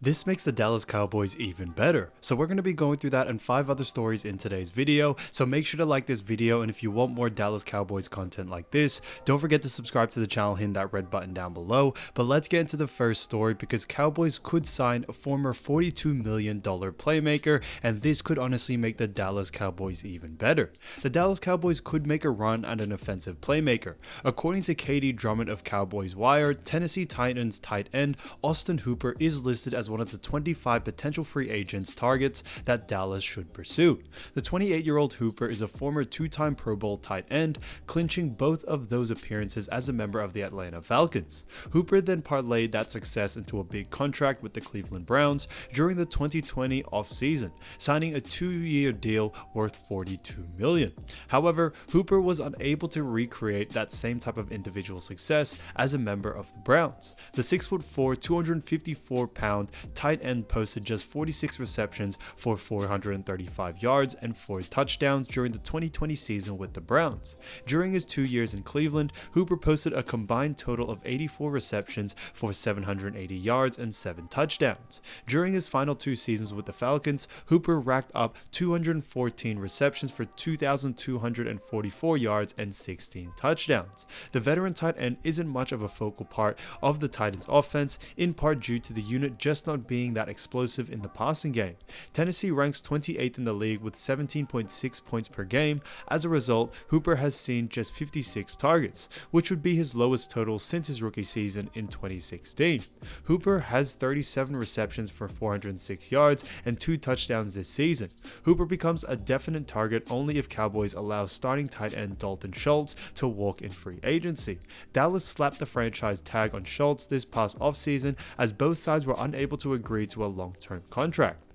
This makes the Dallas Cowboys even better. So we're going to be going through that and 5 other stories in today's video. So make sure to like this video, and if you want more Dallas Cowboys content like this, don't forget to subscribe to the channel, hitting that red button down below. But let's get into the first story, because Cowboys could sign a former $42 million playmaker, and this could honestly make the Dallas Cowboys even better. The Dallas Cowboys could make a run at an offensive playmaker. According to Katie Drummond of Cowboys Wire, Tennessee Titans tight end Austin Hooper is listed as one of the 25 potential free agents targets that Dallas should pursue. The 28-year-old Hooper is a former 2-time Pro Bowl tight end, clinching both of those appearances as a member of the Atlanta Falcons. Hooper then parlayed that success into a big contract with the Cleveland Browns during the 2020 offseason, signing a 2-year deal worth $42 million. However, Hooper was unable to recreate that same type of individual success as a member of the Browns. The 6'4", 254-pound tight end posted just 46 receptions for 435 yards and 4 touchdowns during the 2020 season with the Browns. During his 2 years in Cleveland, Hooper posted a combined total of 84 receptions for 780 yards and 7 touchdowns. During his final 2 seasons with the Falcons, Hooper racked up 214 receptions for 2,244 yards and 16 touchdowns. The veteran tight end isn't much of a focal part of the Titans offense, in part due to the unit just not being that explosive in the passing game. Tennessee ranks 28th in the league with 17.6 points per game. As a result, Hooper has seen just 56 targets, which would be his lowest total since his rookie season in 2016. Hooper has 37 receptions for 406 yards and 2 touchdowns this season. Hooper becomes a definite target only if Cowboys allow starting tight end Dalton Schultz to walk in free agency. Dallas slapped the franchise tag on Schultz this past offseason, as both sides were unable to agree to a long-term contract.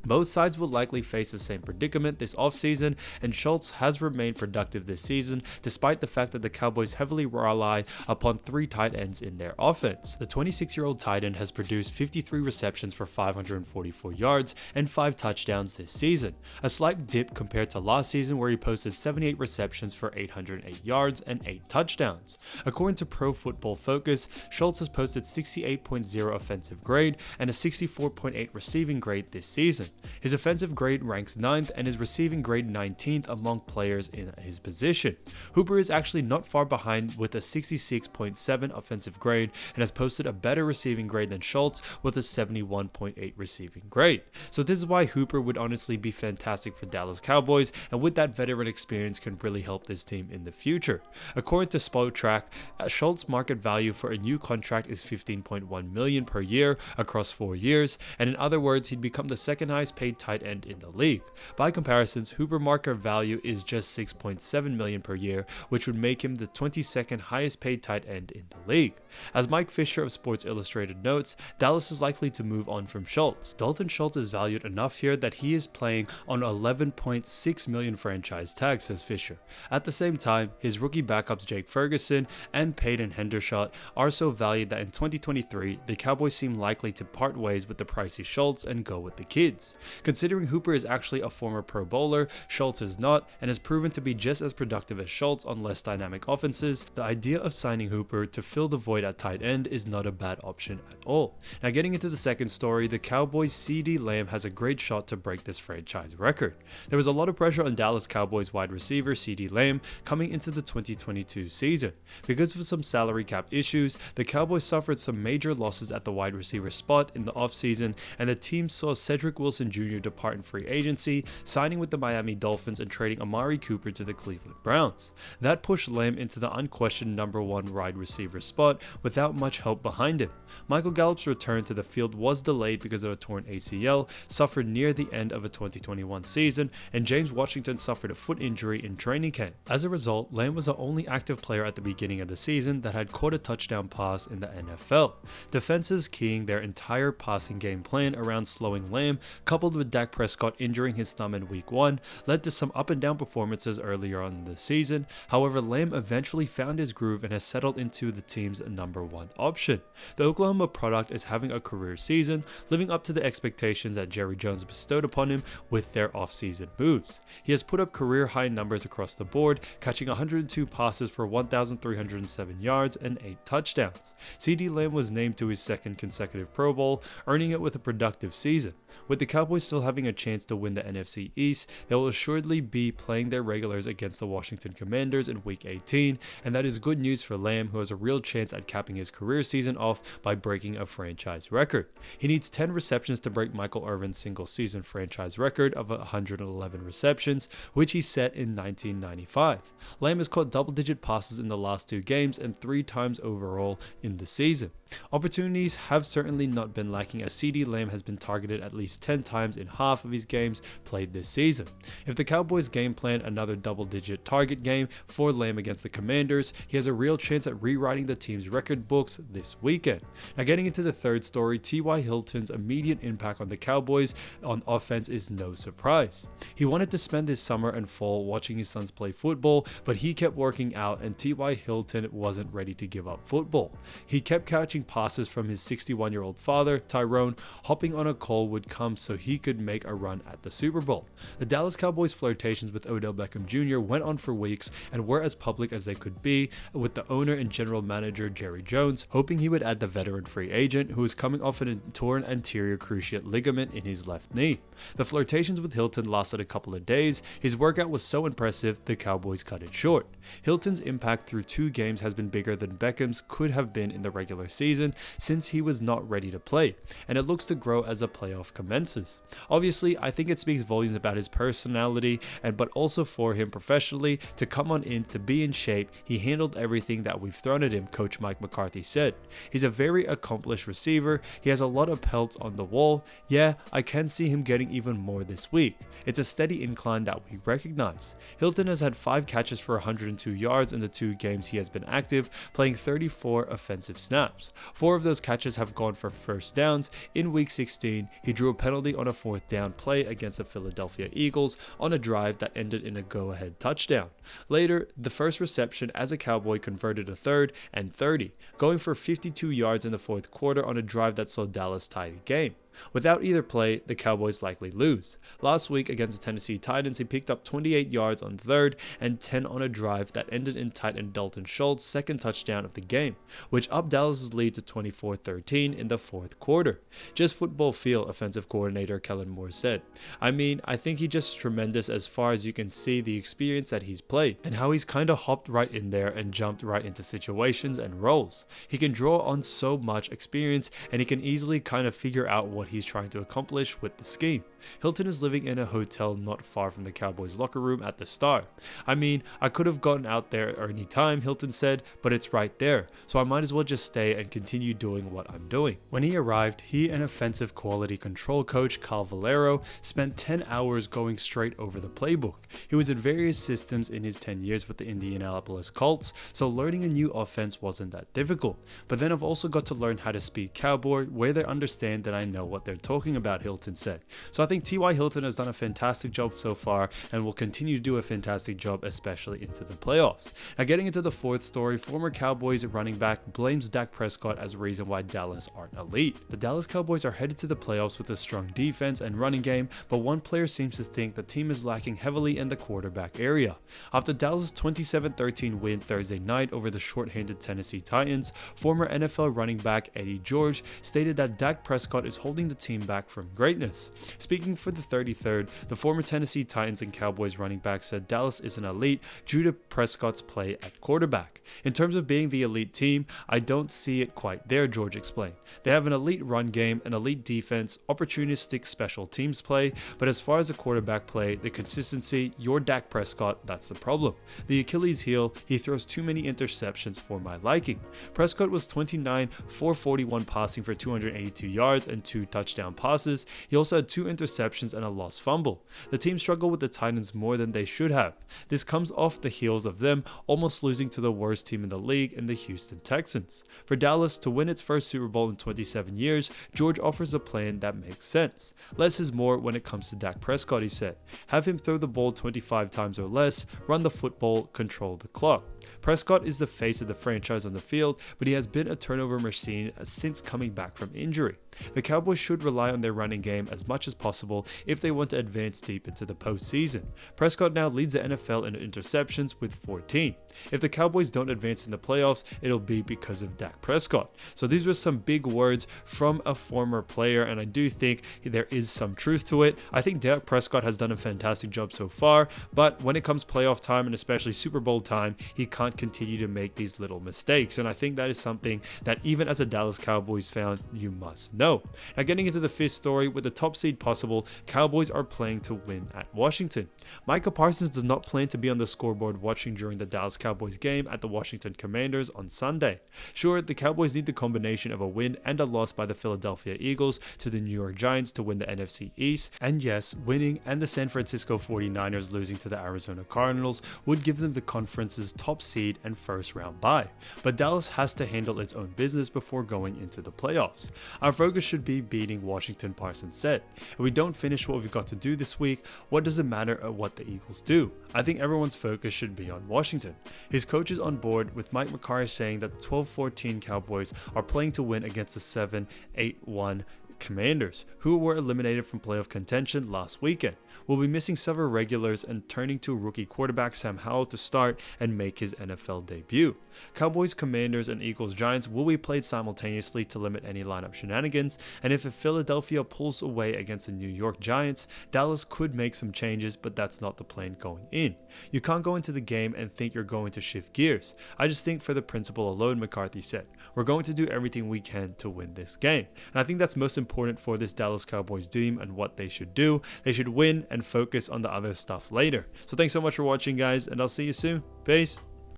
Both sides will likely face the same predicament this offseason, and Schultz has remained productive this season despite the fact that the Cowboys heavily rely upon 3 tight ends in their offense. The 26-year-old tight end has produced 53 receptions for 544 yards and 5 touchdowns this season, a slight dip compared to last season where he posted 78 receptions for 808 yards and 8 touchdowns. According to Pro Football Focus, Schultz has posted 68.0 offensive grade and a 64.8 receiving grade this season. His offensive grade ranks 9th and his receiving grade 19th among players in his position. Hooper is actually not far behind with a 66.7 offensive grade and has posted a better receiving grade than Schultz with a 71.8 receiving grade. So this is why Hooper would honestly be fantastic for Dallas Cowboys, and with that veteran experience can really help this team in the future. According to Spotrac, Schultz's market value for a new contract is $15.1 million per year across 4 years, and in other words, he'd become the second highest paid tight end in the league. By comparisons, Hooper market value is just $6.7 million per year, which would make him the 22nd highest paid tight end in the league. As Mike Fisher of Sports Illustrated notes, Dallas is likely to move on from Schultz. Dalton Schultz is valued enough here that he is playing on $11.6 million franchise tag, says Fisher. At the same time, his rookie backups Jake Ferguson and Peyton Hendershot are so valued that in 2023, the Cowboys seem likely to part ways with the pricey Schultz and go with the kids. Considering Hooper is actually a former Pro Bowler, Schultz is not, and has proven to be just as productive as Schultz on less dynamic offenses, the idea of signing Hooper to fill the void at tight end is not a bad option at all. Now getting into the second story, the Cowboys' CeeDee Lamb has a great shot to break this franchise record. There was a lot of pressure on Dallas Cowboys wide receiver CeeDee Lamb coming into the 2022 season. Because of some salary cap issues, the Cowboys suffered some major losses at the wide receiver spot in the offseason, and the team saw Cedric Wilson Jr. depart in free agency, signing with the Miami Dolphins and trading Amari Cooper to the Cleveland Browns. That pushed Lamb into the unquestioned number 1 wide receiver spot without much help behind him. Michael Gallup's return to the field was delayed because of a torn ACL suffered near the end of a 2021 season, and James Washington suffered a foot injury in training camp. As a result, Lamb was the only active player at the beginning of the season that had caught a touchdown pass in the NFL. Defenses keying their entire passing game plan around slowing Lamb coupled with Dak Prescott injuring his thumb in week 1, led to some up and down performances earlier on in the season. However, Lamb eventually found his groove and has settled into the team's number 1 option. The Oklahoma product is having a career season, living up to the expectations that Jerry Jones bestowed upon him with their offseason moves. He has put up career high numbers across the board, catching 102 passes for 1,307 yards and 8 touchdowns. CeeDee Lamb was named to his 2nd consecutive Pro Bowl, earning it with a productive season. With the Cowboys still having a chance to win the NFC East, they will assuredly be playing their regulars against the Washington Commanders in Week 18, and that is good news for Lamb, who has a real chance at capping his career season off by breaking a franchise record. He needs 10 receptions to break Michael Irvin's single-season franchise record of 111 receptions, which he set in 1995. Lamb has caught double-digit passes in the last 2 games and 3 times overall in the season. Opportunities have certainly not been lacking, as CeeDee Lamb has been targeted at least 10 times in half of his games played this season. If the Cowboys game plan another double-digit target game for Lamb against the Commanders, he has a real chance at rewriting the team's record books this weekend. Now, getting into the third story, T.Y. Hilton's immediate impact on the Cowboys on offense is no surprise. He wanted to spend his summer and fall watching his sons play football, but he kept working out and T.Y. Hilton wasn't ready to give up football. He kept catching passes from his 61-year-old father, Tyrone, hopping on a call would come so he could make a run at the Super Bowl. The Dallas Cowboys' flirtations with Odell Beckham Jr. went on for weeks and were as public as they could be, with the owner and general manager Jerry Jones hoping he would add the veteran free agent who is coming off a torn anterior cruciate ligament in his left knee. The flirtations with Hilton lasted a couple of days. His workout was so impressive, the Cowboys cut it short. Hilton's impact through 2 games has been bigger than Beckham's could have been in the regular season, since he was not ready to play, and it looks to grow as the playoff commences. Obviously, I think it speaks volumes about his personality, but also for him professionally to come on in to be in shape. He handled everything that we've thrown at him, Coach Mike McCarthy said. He's a very accomplished receiver. He has a lot of pelts on the wall. Yeah, I can see him getting even more this week. It's a steady incline that we recognize. Hilton has had 5 catches for 102 yards in the 2 games he has been active, playing 34 offensive snaps. 4 of those catches have gone for first downs. In week 16, he drew a penalty on a 4th down play against the Philadelphia Eagles on a drive that ended in a go-ahead touchdown. Later, the first reception as a Cowboy converted a 3rd and 30, going for 52 yards in the 4th quarter on a drive that saw Dallas tie the game. Without either play, the Cowboys likely lose. Last week against the Tennessee Titans, he picked up 28 yards on 3rd and 10 on a drive that ended in Titan Dalton Schultz's 2nd touchdown of the game, which upped Dallas' lead to 24-13 in the 4th quarter. Just football feel, offensive coordinator Kellen Moore said. I think he's just tremendous as far as you can see the experience that he's played and how he's kind of hopped right in there and jumped right into situations and roles. He can draw on so much experience and he can easily kind of figure out what he's trying to accomplish with the scheme. Hilton is living in a hotel not far from the Cowboys locker room at the start. I could have gotten out there any time, Hilton said, but it's right there, so I might as well just stay and continue doing what I'm doing. When he arrived, he and offensive quality control coach Cal Valero spent 10 hours going straight over the playbook. He was in various systems in his 10 years with the Indianapolis Colts, so learning a new offense wasn't that difficult. But then I've also got to learn how to speak Cowboy, where they understand that I know what they're talking about, Hilton said. So I think T.Y. Hilton has done a fantastic job so far and will continue to do a fantastic job, especially into the playoffs. Now, getting into the 4th story, former Cowboys running back blames Dak Prescott as a reason why Dallas aren't elite. The Dallas Cowboys are headed to the playoffs with a strong defense and running game, but one player seems to think the team is lacking heavily in the quarterback area. After Dallas' 27-13 win Thursday night over the short-handed Tennessee Titans, former NFL running back Eddie George stated that Dak Prescott is holding the team back from greatness. Speaking for the 33rd, the former Tennessee Titans and Cowboys running back said Dallas is an elite due to Prescott's play at quarterback. In terms of being the elite team, I don't see it quite there, George explained. They have an elite run game, an elite defense, opportunistic special teams play, but as far as the quarterback play, the consistency, you're Dak Prescott, that's the problem. The Achilles heel, he throws too many interceptions for my liking. Prescott was 29 for 41 passing for 282 yards and 2 touchdown passes. He also had 2 interceptions and a lost fumble. The team struggled with the Titans more than they should have. This comes off the heels of them almost losing to the worst team in the league in the Houston Texans. For Dallas to win its first Super Bowl in 27 years, George offers a plan that makes sense. Less is more when it comes to Dak Prescott, he said. Have him throw the ball 25 times or less, run the football, control the clock. Prescott is the face of the franchise on the field, but he has been a turnover machine since coming back from injury. The Cowboys should rely on their running game as much as possible if they want to advance deep into the postseason. Prescott now leads the NFL in interceptions with 14. If the Cowboys don't advance in the playoffs, it'll be because of Dak Prescott. So these were some big words from a former player, and I do think there is some truth to it. I think Dak Prescott has done a fantastic job so far, but when it comes playoff time and especially Super Bowl time, he can't continue to make these little mistakes, and I think that is something that even as a Dallas Cowboys fan, you must know. Now getting into the 5th story, with the top seed possible, Cowboys are playing to win at Washington. Micah Parsons does not plan to be on the scoreboard watching during the Dallas Cowboys game at the Washington Commanders on Sunday. Sure, the Cowboys need the combination of a win and a loss by the Philadelphia Eagles to the New York Giants to win the NFC East, and yes, winning and the San Francisco 49ers losing to the Arizona Cardinals would give them the conference's top seed and first round bye. But Dallas has to handle its own business before going into the playoffs. Our focus should be beating Washington, Parsons said. If we don't finish what we've got to do this week, what does it matter what the Eagles do? I think everyone's focus should be on Washington. His coach is on board, with Mike McCarthy saying that the 12-14 Cowboys are playing to win against the 7-8-1 Commanders, who were eliminated from playoff contention last weekend. We'll be missing several regulars and turning to rookie quarterback Sam Howell to start and make his NFL debut. Cowboys, Commanders, and Eagles Giants will be played simultaneously to limit any lineup shenanigans, and if Philadelphia pulls away against the New York Giants, Dallas could make some changes, but that's not the plan going in. You can't go into the game and think you're going to shift gears. I just think for the principle alone, McCarthy said, we're going to do everything we can to win this game. And I think that's most important for this Dallas Cowboys team and what they should do. They should win and focus on the other stuff later. So thanks so much for watching, guys, and I'll see you soon. Peace.